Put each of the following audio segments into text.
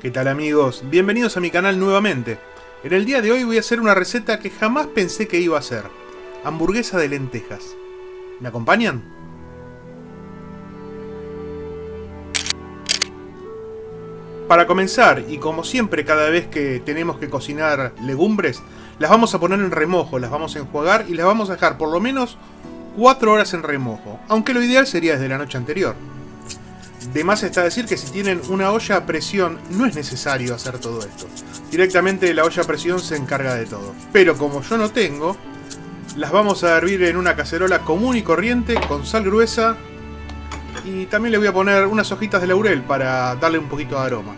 ¿Qué tal amigos? Bienvenidos a mi canal nuevamente. En el día de hoy voy a hacer una receta que jamás pensé que iba a hacer. Hamburguesa de lentejas. ¿Me acompañan? Para comenzar, y como siempre cada vez que tenemos que cocinar legumbres, las vamos a poner en remojo, las vamos a enjuagar y las vamos a dejar por lo menos 4 horas en remojo, aunque lo ideal sería desde la noche anterior. De más está decir que si tienen una olla a presión no es necesario hacer todo esto. Directamente la olla a presión se encarga de todo. Pero como yo no tengo, las vamos a hervir en una cacerola común y corriente con sal gruesa. Y también le voy a poner unas hojitas de laurel para darle un poquito de aroma.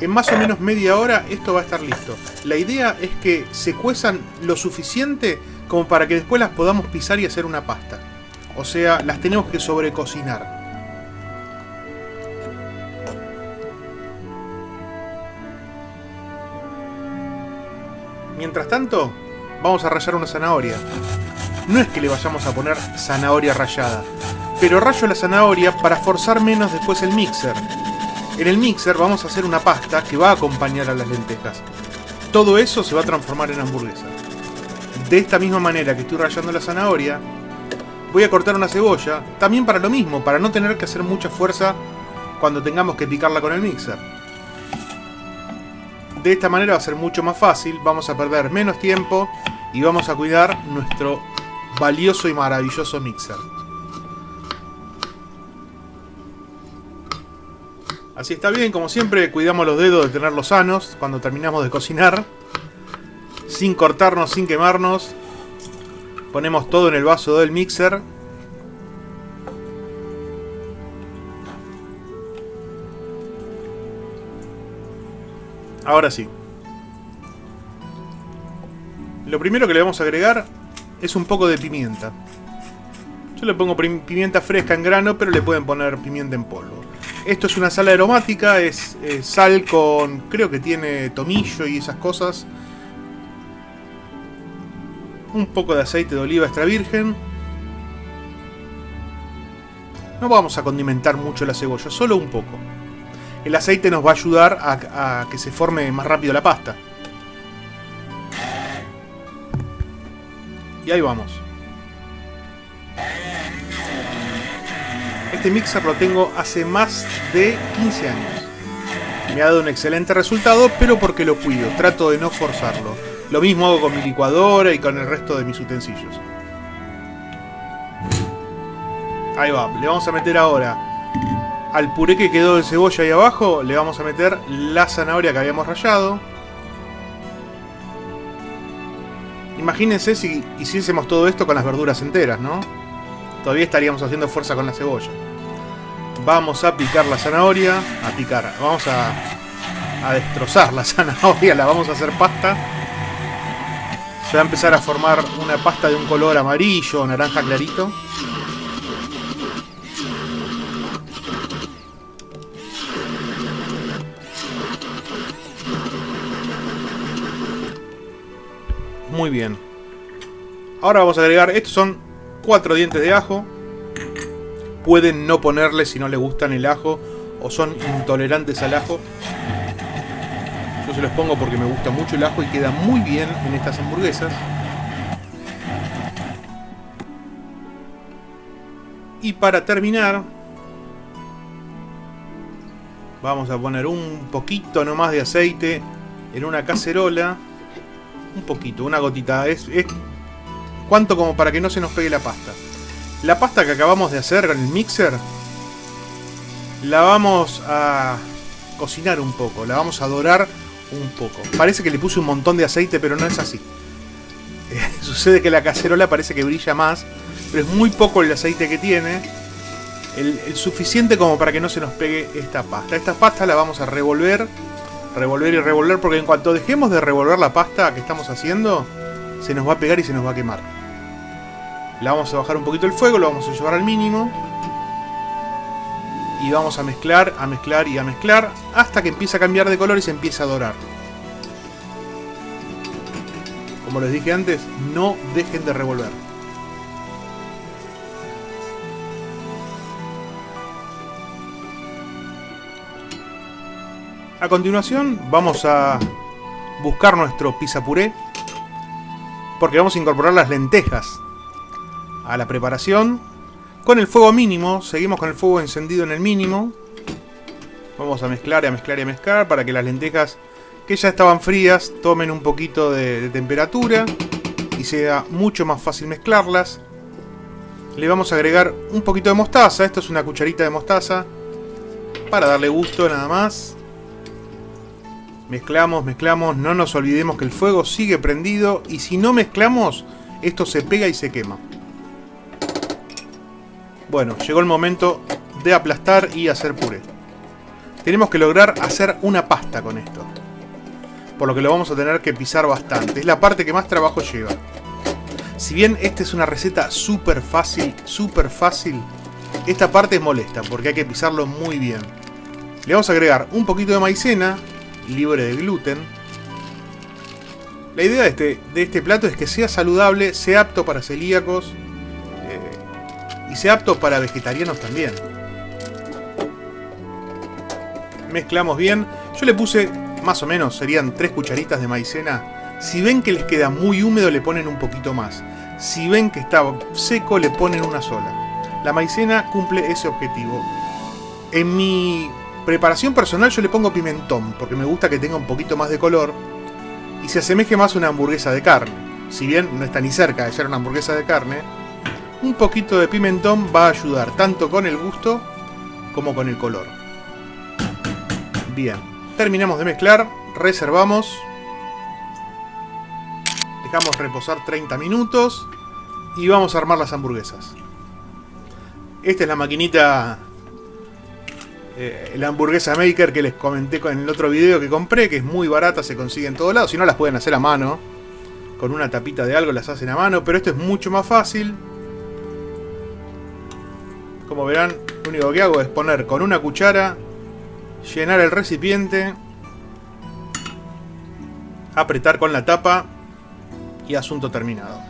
En más o menos media hora esto va a estar listo. La idea es que se cuezan lo suficiente como para que después las podamos pisar y hacer una pasta. O sea, las tenemos que sobrecocinar. Mientras tanto, vamos a rallar una zanahoria. No es que le vayamos a poner zanahoria rallada, pero rayo la zanahoria para forzar menos después el mixer. En el mixer vamos a hacer una pasta que va a acompañar a las lentejas. Todo eso se va a transformar en hamburguesa. De esta misma manera que estoy rallando la zanahoria, voy a cortar una cebolla, también para lo mismo, para no tener que hacer mucha fuerza cuando tengamos que picarla con el mixer. De esta manera va a ser mucho más fácil, vamos a perder menos tiempo y vamos a cuidar nuestro valioso y maravilloso mixer. Así está bien, como siempre cuidamos los dedos de tenerlos sanos cuando terminamos de cocinar. Sin cortarnos, sin quemarnos. Ponemos todo en el vaso del mixer. Ahora sí. Lo primero que le vamos a agregar es un poco de pimienta. Yo le pongo pimienta fresca en grano, pero le pueden poner pimienta en polvo. Esto es una sal aromática, es sal con... creo que tiene tomillo y esas cosas. Un poco de aceite de oliva extra virgen. No vamos a condimentar mucho la cebolla, solo un poco. El aceite nos va a ayudar a que se forme más rápido la pasta. Y ahí vamos. Este mixer lo tengo hace más de 15 años. Me ha dado un excelente resultado, pero porque lo cuido. Trato de no forzarlo. Lo mismo hago con mi licuadora y con el resto de mis utensilios. Ahí va. Le vamos a meter ahora... al puré que quedó de cebolla ahí abajo, le vamos a meter la zanahoria que habíamos rallado. Imagínense si hiciésemos todo esto con las verduras enteras, ¿no? Todavía estaríamos haciendo fuerza con la cebolla. Vamos a picar la zanahoria. Vamos a destrozar la zanahoria, la vamos a hacer pasta. Se va a empezar a formar una pasta de un color amarillo o naranja clarito. Muy bien. Ahora vamos a agregar, estos son 4 dientes de ajo. Pueden no ponerle si no les gustan el ajo o son intolerantes al ajo. Yo se los pongo porque me gusta mucho el ajo y queda muy bien en estas hamburguesas. Y para terminar, vamos a poner un poquito nomás de aceite en una cacerola. Un poquito, una gotita. Es cuanto como para que no se nos pegue la pasta. La pasta que acabamos de hacer con el mixer la vamos a cocinar un poco. La vamos a dorar un poco. Parece que le puse un montón de aceite, pero no es así. Sucede que la cacerola parece que brilla más, pero es muy poco el aceite que tiene. El suficiente como para que no se nos pegue esta pasta. Esta pasta la vamos a revolver y revolver, porque en cuanto dejemos de revolver la pasta que estamos haciendo, se nos va a pegar y se nos va a quemar. La vamos a bajar un poquito el fuego, lo vamos a llevar al mínimo y vamos a mezclar y a mezclar hasta que empiece a cambiar de color y se empiece a dorar. Como les dije antes, no dejen de revolver. A continuación vamos a buscar nuestro pizza puré, porque vamos a incorporar las lentejas a la preparación con el fuego mínimo. Seguimos con el fuego encendido en el mínimo. Vamos a mezclar y a mezclar y a mezclar para que las lentejas, que ya estaban frías, tomen un poquito de temperatura y sea mucho más fácil mezclarlas. Le vamos a agregar un poquito de mostaza. Esto es una cucharita de mostaza para darle gusto nada más. Mezclamos, mezclamos. No nos olvidemos que el fuego sigue prendido y si no mezclamos, esto se pega y se quema. Bueno, llegó el momento de aplastar y hacer puré. Tenemos que lograr hacer una pasta con esto, por lo que lo vamos a tener que pisar bastante. Es la parte que más trabajo lleva. Si bien esta es una receta súper fácil, esta parte es molesta porque hay que pisarlo muy bien. Le vamos a agregar un poquito de maicena, libre de gluten. La idea de este plato es que sea saludable, sea apto para celíacos y sea apto para vegetarianos también. Mezclamos bien. Yo le puse más o menos, serían 3 cucharitas de maicena. Si ven que les queda muy húmedo, le ponen un poquito más. Si ven que está seco, le ponen una sola. La maicena cumple ese objetivo. En mi preparación personal yo le pongo pimentón, porque me gusta que tenga un poquito más de color y se asemeje más a una hamburguesa de carne. Si bien no está ni cerca de ser una hamburguesa de carne, un poquito de pimentón va a ayudar tanto con el gusto como con el color. Bien, terminamos de mezclar, reservamos, dejamos reposar 30 minutos y vamos a armar las hamburguesas. Esta es la maquinita, la hamburguesa maker que les comenté en el otro video que compré, que es muy barata, se consigue en todos lados. Si no, las pueden hacer a mano, con una tapita de algo las hacen a mano, pero esto es mucho más fácil. Como verán, lo único que hago es poner con una cuchara, llenar el recipiente, apretar con la tapa y asunto terminado.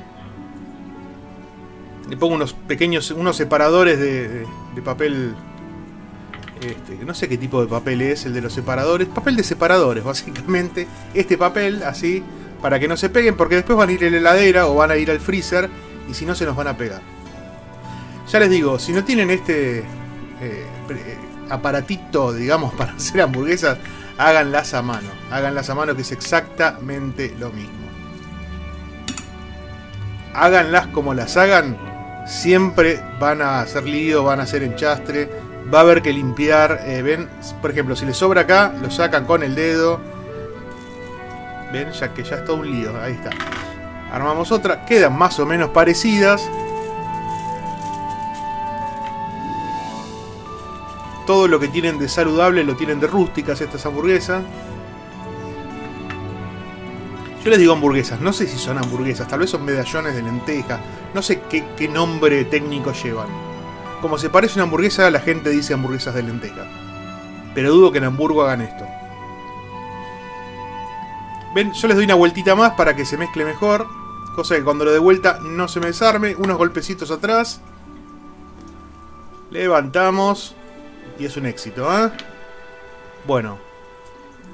Le pongo unos separadores de papel, no sé qué tipo de papel es el de los separadores, papel de separadores básicamente, este papel así, para que no se peguen, porque después van a ir a la heladera o van a ir al freezer y si no se nos van a pegar. Ya les digo, si no tienen este aparatito, digamos, para hacer hamburguesas, háganlas a mano. Háganlas a mano, que es exactamente lo mismo. Háganlas como las hagan, siempre van a hacer lío, van a hacer enchastre, va a haber que limpiar. Ven, por ejemplo, si les sobra acá, lo sacan con el dedo. Ven, ya que ya es todo un lío, ahí está. Armamos otra, quedan más o menos parecidas. Todo lo que tienen de saludable lo tienen de rústicas estas hamburguesas. Yo les digo hamburguesas, no sé si son hamburguesas, tal vez son medallones de lenteja, no sé qué nombre técnico llevan. Como se parece una hamburguesa, la gente dice hamburguesas de lenteja. Pero dudo que en Hamburgo hagan esto. Ven, yo les doy una vueltita más para que se mezcle mejor, cosa que cuando lo de vuelta no se me desarme. Unos golpecitos atrás. Levantamos. Y es un éxito, ¿eh? Bueno,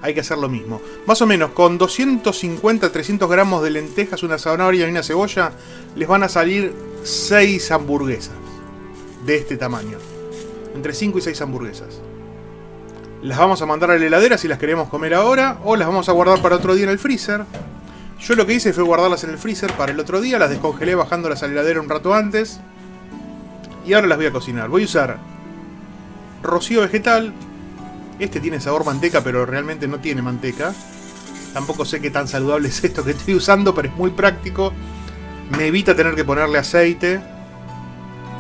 hay que hacer lo mismo. Más o menos con 250-300 gramos de lentejas, una zanahoria y una cebolla, les van a salir 6 hamburguesas de este tamaño. Entre 5 y 6 hamburguesas. Las vamos a mandar a la heladera si las queremos comer ahora, o las vamos a guardar para otro día en el freezer. Yo lo que hice fue guardarlas en el freezer para el otro día, las descongelé bajándolas a la heladera un rato antes. Y ahora las voy a cocinar. Voy a usar rocío vegetal. Este tiene sabor manteca, pero realmente no tiene manteca. Tampoco sé qué tan saludable es esto que estoy usando, pero es muy práctico. Me evita tener que ponerle aceite.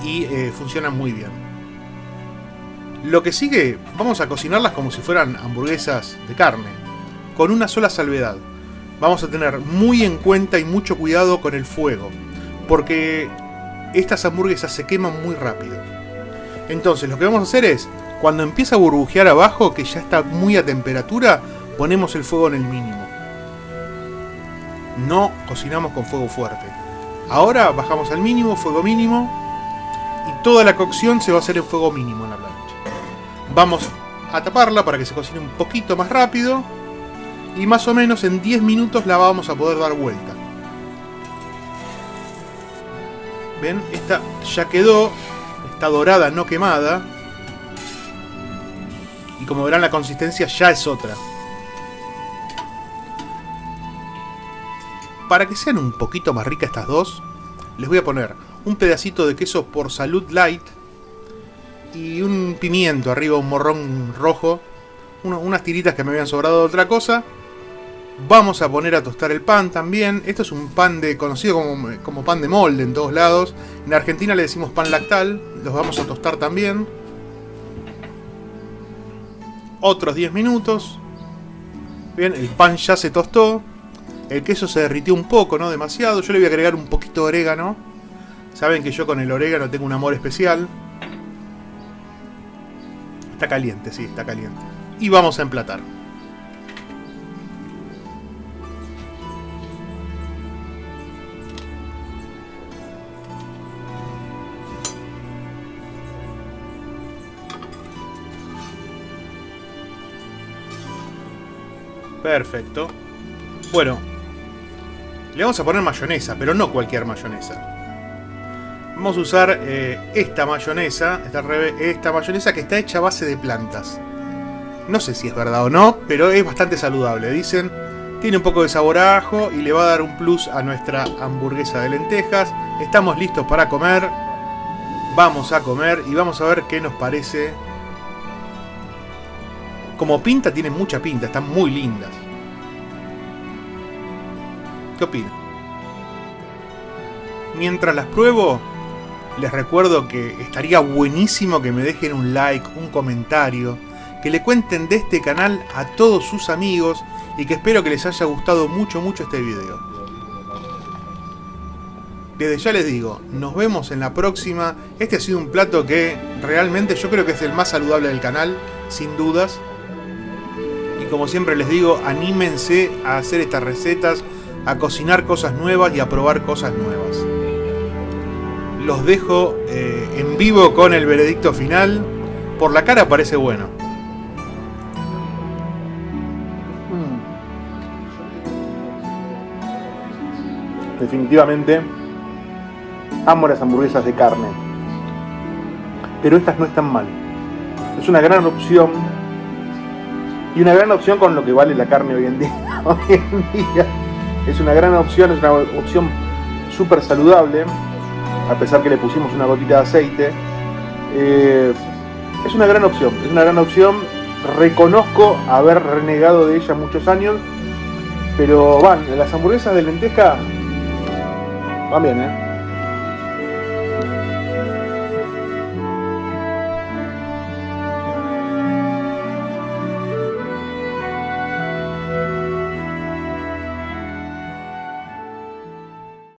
Y funciona muy bien. Lo que sigue, vamos a cocinarlas como si fueran hamburguesas de carne, con una sola salvedad. Vamos a tener muy en cuenta y mucho cuidado con el fuego, porque estas hamburguesas se queman muy rápido. Entonces lo que vamos a hacer es, cuando empieza a burbujear abajo, que ya está muy a temperatura, ponemos el fuego en el mínimo. No cocinamos con fuego fuerte. Ahora bajamos al mínimo, fuego mínimo, y toda la cocción se va a hacer en fuego mínimo en la plancha. Vamos a taparla para que se cocine un poquito más rápido. Y más o menos en 10 minutos la vamos a poder dar vuelta. ¿Ven? Esta ya quedó. Está dorada, no quemada. Y como verán, la consistencia ya es otra. Para que sean un poquito más ricas estas dos, les voy a poner un pedacito de queso por Salud Light y un pimiento arriba, un morrón rojo, unas tiritas que me habían sobrado de otra cosa. Vamos a poner a tostar el pan también. Esto es un pan conocido como pan de molde en todos lados. En Argentina le decimos pan lactal. Los vamos a tostar también. Otros 10 minutos. Bien, el pan ya se tostó. El queso se derritió un poco, no demasiado. Yo le voy a agregar un poquito de orégano. Saben que yo con el orégano tengo un amor especial. Está caliente, sí, está caliente. Y vamos a emplatar. Perfecto. Bueno, le vamos a poner mayonesa, pero no cualquier mayonesa. Vamos a usar esta mayonesa, esta mayonesa que está hecha a base de plantas. No sé si es verdad o no, pero es bastante saludable. Dicen, tiene un poco de sabor a ajo y le va a dar un plus a nuestra hamburguesa de lentejas. Estamos listos para comer. Vamos a comer y vamos a ver qué nos parece. Como pinta, tiene mucha pinta, están muy lindas. ¿Qué opinan? Mientras las pruebo, les recuerdo que estaría buenísimo que me dejen un like, un comentario, que le cuenten de este canal a todos sus amigos y que espero que les haya gustado mucho este video. Desde ya les digo, nos vemos en la próxima. Este ha sido un plato que realmente yo creo que es el más saludable del canal, sin dudas. Y como siempre les digo, anímense a hacer estas recetas, a cocinar cosas nuevas y a probar cosas nuevas. Los dejo en vivo con el veredicto final. Por la cara parece bueno. Definitivamente amo las hamburguesas de carne, pero estas no están mal. Es una gran opción, y una gran opción con lo que vale la carne hoy en día. Es una gran opción, es una opción súper saludable, a pesar que le pusimos una gotita de aceite. Es una gran opción, reconozco haber renegado de ella muchos años, pero las hamburguesas de lenteja van bien,